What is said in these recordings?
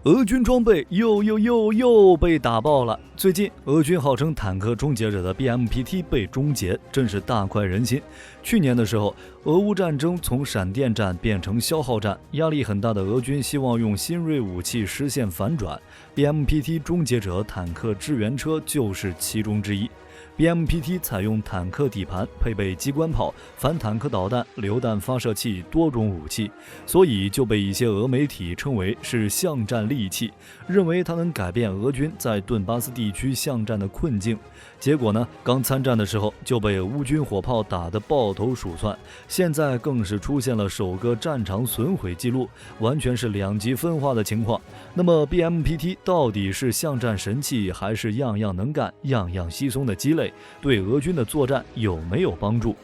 俄军装备又被打爆了。最近，俄军号称坦克终结者的 BMPT 被终结，真是大快人心。去年的时候，俄乌战争从闪电战变成消耗战，压力很大的俄军希望用新锐武器实现反转， BMPT 终结者坦克支援车就是其中之一。BMPT 采用坦克底盘，配备机关炮、反坦克导弹、榴弹发射器多种武器，所以就被一些俄媒体称为是巷战利器，认为它能改变俄军在顿巴斯地区巷战的困境。结果呢，刚参战的时候就被乌军火炮打得抱头鼠窜，现在更是出现了首个战场损毁记录，完全是两极分化的情况。那么 BMPT 到底是巷战神器，还是样样能干、样样稀松的鸡肋？对俄军的作战有没有帮助？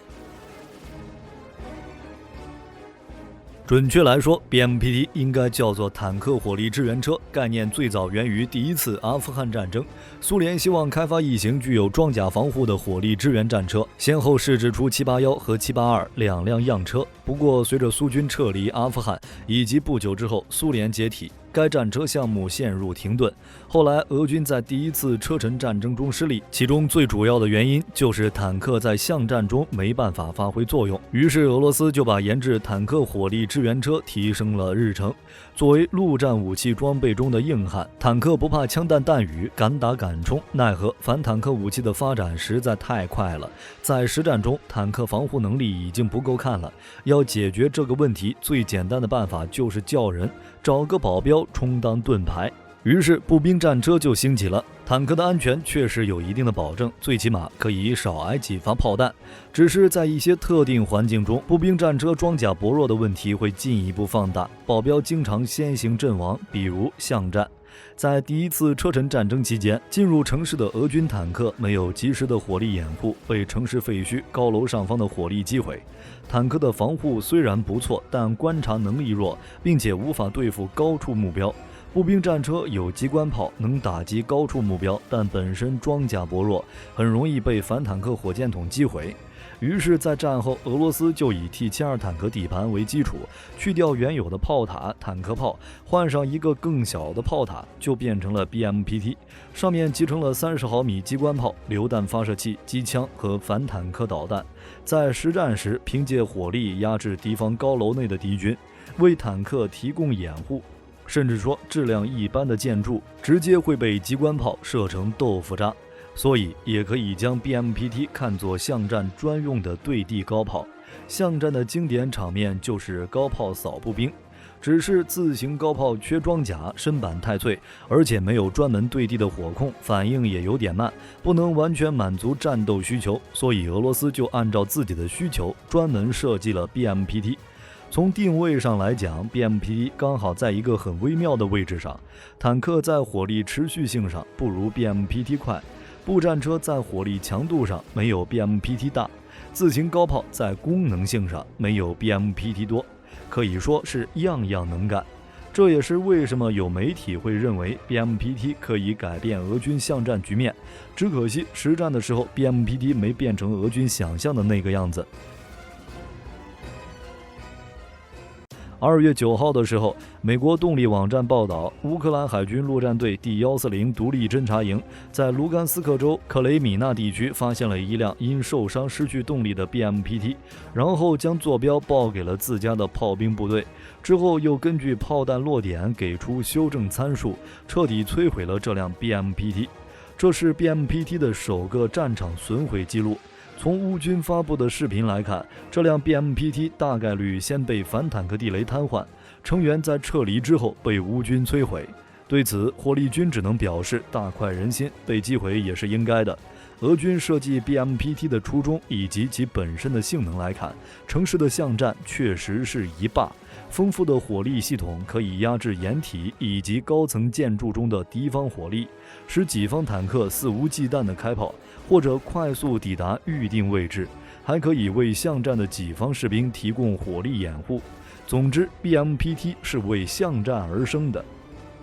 准确来说 ，BMPT 应该叫做坦克火力支援车，概念最早源于第一次阿富汗战争。苏联希望开发一型具有装甲防护的火力支援战车，先后试制出781和782两辆样车。不过，随着苏军撤离阿富汗，以及不久之后苏联解体，该战车项目陷入停顿。后来，俄军在第一次车臣战争中失利，其中最主要的原因就是坦克在巷战中没办法发挥作用。于是，俄罗斯就把研制坦克火力支援车提升了日程。作为陆战武器装备中的硬汉，坦克不怕枪弹弹雨，敢打敢冲。奈何反坦克武器的发展实在太快了，在实战中，坦克防护能力已经不够看了。要解决这个问题，最简单的办法就是叫人，找个保镖充当盾牌。于是步兵战车就兴起了。坦克的安全确实有一定的保证，最起码可以少挨几发炮弹。只是在一些特定环境中，步兵战车装甲薄弱的问题会进一步放大，保镖经常先行阵亡，比如巷战。在第一次车臣战争期间，进入城市的俄军坦克没有及时的火力掩护，被城市废墟、高楼上方的火力击毁。坦克的防护虽然不错，但观察能力弱，并且无法对付高处目标。步兵战车有机关炮，能打击高处目标，但本身装甲薄弱，很容易被反坦克火箭筒击毁。于是，在战后，俄罗斯就以 T-72坦克底盘为基础，去掉原有的炮塔、坦克炮，换上一个更小的炮塔，就变成了 BMPT， 上面集成了30毫米机关炮、榴弹发射器、机枪和反坦克导弹。在实战时，凭借火力压制敌方高楼内的敌军，为坦克提供掩护。甚至说，质量一般的建筑直接会被机关炮射成豆腐渣。所以也可以将 BMPT 看作巷战专用的对地高炮。巷战的经典场面就是高炮扫步兵，只是自行高炮缺装甲，身板太脆，而且没有专门对地的火控，反应也有点慢，不能完全满足战斗需求，所以俄罗斯就按照自己的需求专门设计了 BMPT。从定位上来讲， BMPT 刚好在一个很微妙的位置上，坦克在火力持续性上不如 BMPT 快，步战车在火力强度上没有 BMPT 大，自行高炮在功能性上没有 BMPT 多，可以说是样样能干。这也是为什么有媒体会认为 BMPT 可以改变俄军巷战局面，只可惜实战的时候 BMPT 没变成俄军想象的那个样子。2月9号的时候，美国动力网站报道，乌克兰海军陆战队第140独立侦察营在卢甘斯克州克雷米纳地区发现了一辆因受伤失去动力的 BMPT， 然后将坐标报给了自家的炮兵部队，之后又根据炮弹落点给出修正参数，彻底摧毁了这辆 BMPT。 这是 BMPT 的首个战场损毁记录。从乌军发布的视频来看，这辆 BMPT 大概率先被反坦克地雷瘫痪，成员在撤离之后被乌军摧毁。对此，火力军只能表示大快人心，被击毁也是应该的。俄军设计 BMPT 的初衷以及其本身的性能来看，城市的巷战确实是一霸。丰富的火力系统可以压制掩体以及高层建筑中的敌方火力，使己方坦克肆无忌惮地开炮，或者快速抵达预定位置，还可以为巷战的己方士兵提供火力掩护。总之， BMPT 是为巷战而生的。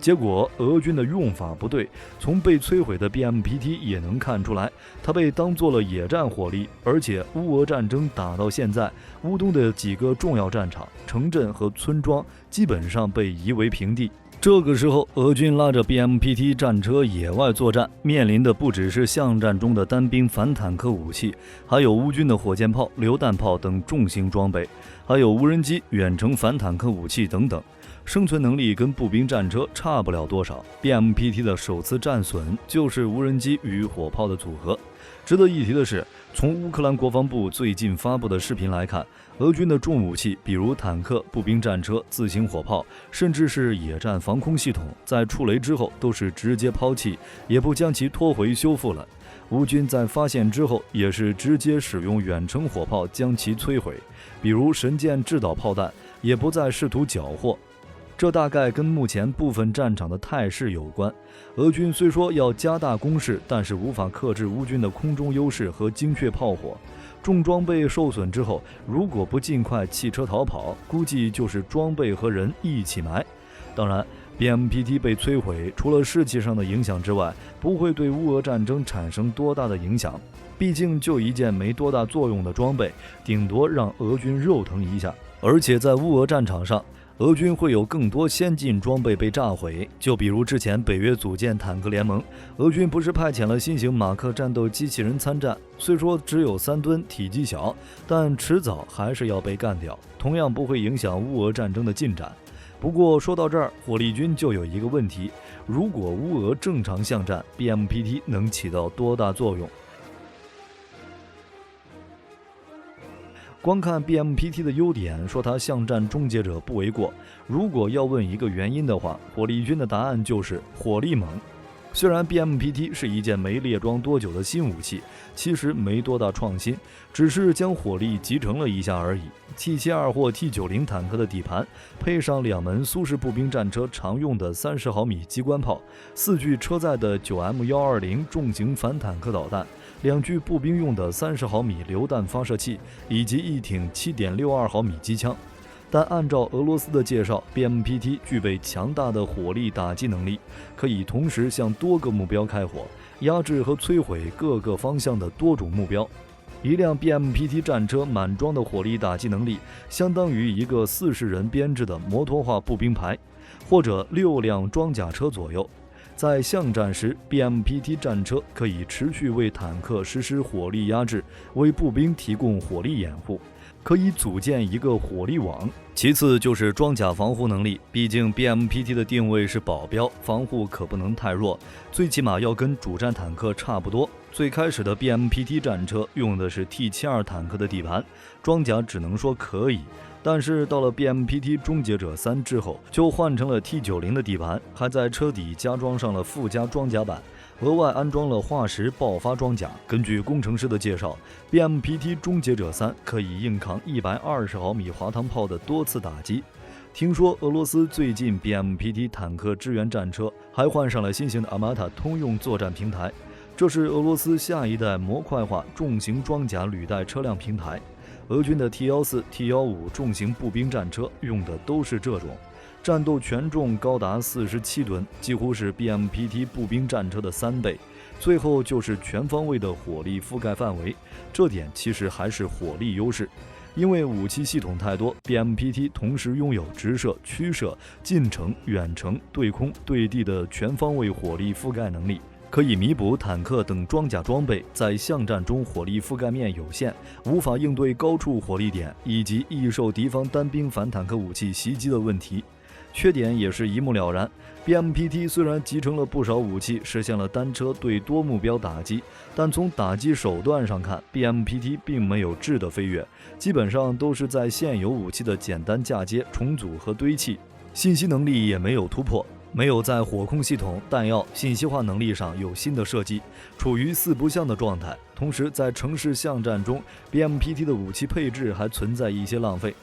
结果俄军的用法不对，从被摧毁的 BMPT 也能看出来，它被当作了野战火力，而且乌俄战争打到现在，乌东的几个重要战场、城镇和村庄基本上被夷为平地。这个时候，俄军拉着 BMPT 战车野外作战，面临的不只是巷战中的单兵反坦克武器，还有乌军的火箭炮、榴弹炮等重型装备，还有无人机、远程反坦克武器等等。生存能力跟步兵战车差不了多少。BMPT 的首次战损就是无人机与火炮的组合。值得一提的是，从乌克兰国防部最近发布的视频来看，俄军的重武器，比如坦克、步兵战车、自行火炮，甚至是野战防空系统，在触雷之后都是直接抛弃，也不将其拖回修复了。乌军在发现之后，也是直接使用远程火炮将其摧毁，比如神剑制导炮弹，也不再试图缴获。这大概跟目前部分战场的态势有关。俄军虽说要加大攻势，但是无法克制乌军的空中优势和精确炮火。重装备受损之后，如果不尽快弃车逃跑，估计就是装备和人一起埋。当然 BMPT 被摧毁，除了士气上的影响之外，不会对乌俄战争产生多大的影响。毕竟就一件没多大作用的装备，顶多让俄军肉疼一下。而且在乌俄战场上，俄军会有更多先进装备被炸毁，就比如之前北约组建坦克联盟，俄军不是派遣了新型马克战斗机器人参战，虽说只有3吨，体积小，但迟早还是要被干掉，同样不会影响乌俄战争的进展。不过说到这儿，火力军就有一个问题，如果乌俄正常巷战， BMPT 能起到多大作用？光看 BMPT 的优点，说它巷战终结者不为过。如果要问一个原因的话，火力军的答案就是火力猛。虽然 BMPT 是一件没列装多久的新武器，其实没多大创新，只是将火力集成了一下而已。T72或 T90 坦克的底盘，配上2门苏式步兵战车常用的30毫米机关炮，4具车载的 9M120 重型反坦克导弹，2具步兵用的30毫米榴弹发射器，以及一挺 7.62毫米机枪。但按照俄罗斯的介绍， BMPT 具备强大的火力打击能力，可以同时向多个目标开火，压制和摧毁各个方向的多种目标。一辆 BMPT 战车满装的火力打击能力，相当于一个40人编制的摩托化步兵排，或者6辆装甲车左右。在巷战时， BMPT 战车可以持续为坦克实施火力压制，为步兵提供火力掩护，可以组建一个火力网。其次就是装甲防护能力，毕竟 BMPT 的定位是保镖，防护可不能太弱，最起码要跟主战坦克差不多。最开始的 BMPT 战车用的是 T72坦克的底盘，装甲只能说可以，但是到了 BMPT 终结者3之后，就换成了 T90 的底盘，还在车底加装上了附加装甲板，额外安装了化石爆发装甲。根据工程师的介绍， BMPT 终结者3可以硬扛120毫米滑膛炮的多次打击。听说俄罗斯最近 BMPT 坦克支援战车还换上了新型的 Armata 通用作战平台，这是俄罗斯下一代模块化重型装甲履带车辆平台。俄军的 T14、T15重型步兵战车用的都是这种，战斗权重高达47吨，几乎是 BMPT 步兵战车的3倍。最后就是全方位的火力覆盖范围，这点其实还是火力优势。因为武器系统太多， BMPT 同时拥有直射、驱射、近程、远程、对空、对地的全方位火力覆盖能力，可以弥补坦克等装甲装备在巷战中火力覆盖面有限，无法应对高处火力点以及易受敌方单兵反坦克武器袭击的问题。缺点也是一目了然， BMPT 虽然集成了不少武器，实现了单车对多目标打击，但从打击手段上看， BMPT 并没有质的飞跃，基本上都是在现有武器的简单嫁接、重组和堆砌，信息能力也没有突破，没有在火控系统、弹药、信息化能力上有新的设计，处于四不像的状态。同时在城市巷战中， BMPT 的武器配置还存在一些浪费。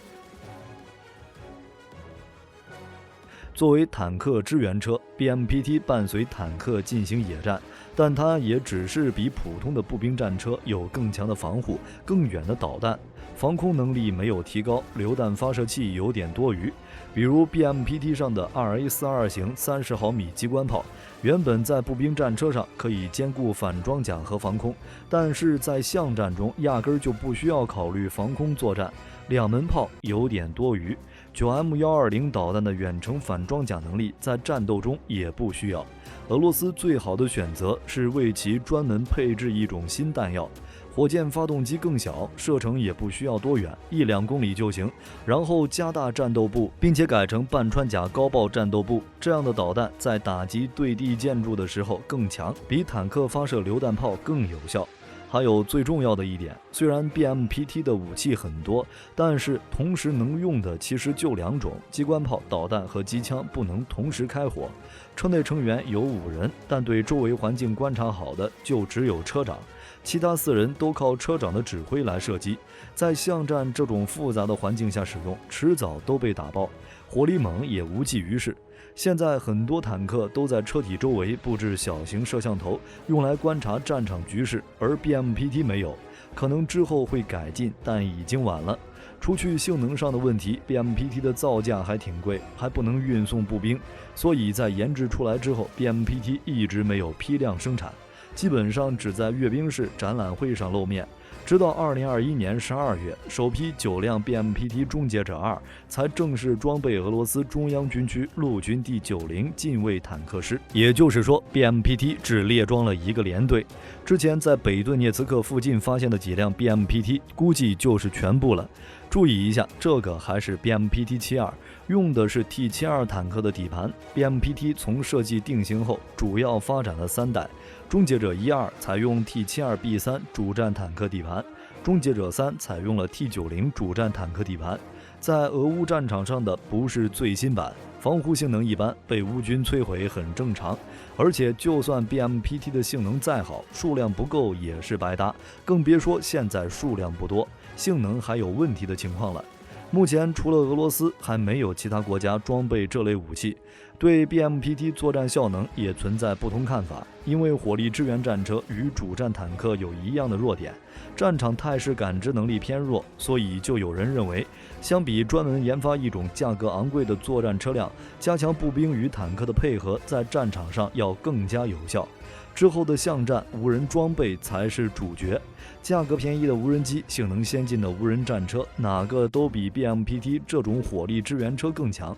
作为坦克支援车， BMPT 伴随坦克进行野战，但它也只是比普通的步兵战车有更强的防护、更远的导弹，防空能力没有提高，榴弹发射器有点多余。比如 BMPT 上的 2A42 型30毫米机关炮，原本在步兵战车上可以兼顾反装甲和防空，但是在巷战中压根就不需要考虑防空作战，2门炮有点多余。9M120导弹的远程反装甲能力在战斗中也不需要。俄罗斯最好的选择是为其专门配置一种新弹药，火箭发动机更小，射程也不需要多远，1-2公里就行，然后加大战斗部，并且改成半穿甲高爆战斗部。这样的导弹在打击对地建筑的时候更强，比坦克发射榴弹炮更有效。还有最重要的一点，虽然 BMPT 的武器很多，但是同时能用的其实就2种，机关炮、导弹和机枪不能同时开火。车内成员有5人，但对周围环境观察好的就只有车长，其他4人都靠车长的指挥来射击。在巷战这种复杂的环境下使用，迟早都被打爆，火力猛也无济于事。现在很多坦克都在车体周围布置小型摄像头，用来观察战场局势，而 BMPT 没有，可能之后会改进，但已经晚了。除去性能上的问题， BMPT 的造价还挺贵，还不能运送步兵，所以在研制出来之后， BMPT 一直没有批量生产，基本上只在阅兵式展览会上露面。直到2021年12月，首批9辆 BMPT 终结者2才正式装备俄罗斯中央军区陆军第90近卫坦克师。也就是说 ，BMPT 只列装了1个连队。之前在北顿涅茨克附近发现的几辆 BMPT， 估计就是全部了。注意一下，这个还是 BMPT-72， 用的是 T-72坦克的底盘。BMPT 从设计定型后，主要发展了3代。终结者1、2采用 T-72B3 主战坦克底盘，终结者3采用了 T-90主战坦克底盘。在俄乌战场上的不是最新版，防护性能一般，被乌军摧毁很正常。而且就算 BMPT 的性能再好，数量不够也是白搭，更别说现在数量不多，性能还有问题的情况了。目前除了俄罗斯，还没有其他国家装备这类武器。对 BMPT 作战效能也存在不同看法，因为火力支援战车与主战坦克有一样的弱点，战场态势感知能力偏弱，所以就有人认为，相比专门研发一种价格昂贵的作战车辆，加强步兵与坦克的配合，在战场上要更加有效。之后的巷战，无人装备才是主角。价格便宜的无人机，性能先进的无人战车，哪个都比 BMPT 这种火力支援车更强。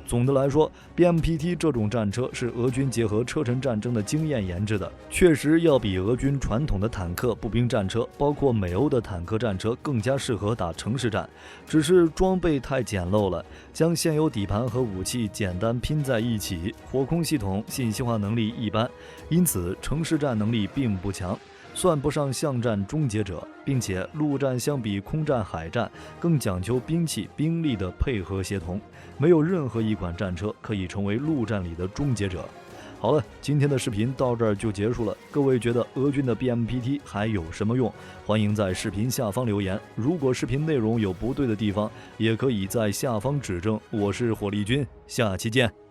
总的来说， BMPT 这种战车是俄军结合车臣战争的经验研制的，确实要比俄军传统的坦克、步兵战车，包括美欧的坦克战车更加适合打城市战，只是装备太简陋了，将现有底盘和武器简单拼在一起，火控系统信息化能力一般，因此城市战能力并不强，算不上巷战终结者，并且陆战相比空战、海战更讲究兵器、兵力的配合协同，没有任何一款战车可以成为陆战里的终结者。好了，今天的视频到这儿就结束了。各位觉得俄军的 BMPT 还有什么用？欢迎在视频下方留言。如果视频内容有不对的地方，也可以在下方指正。我是火力军，下期见。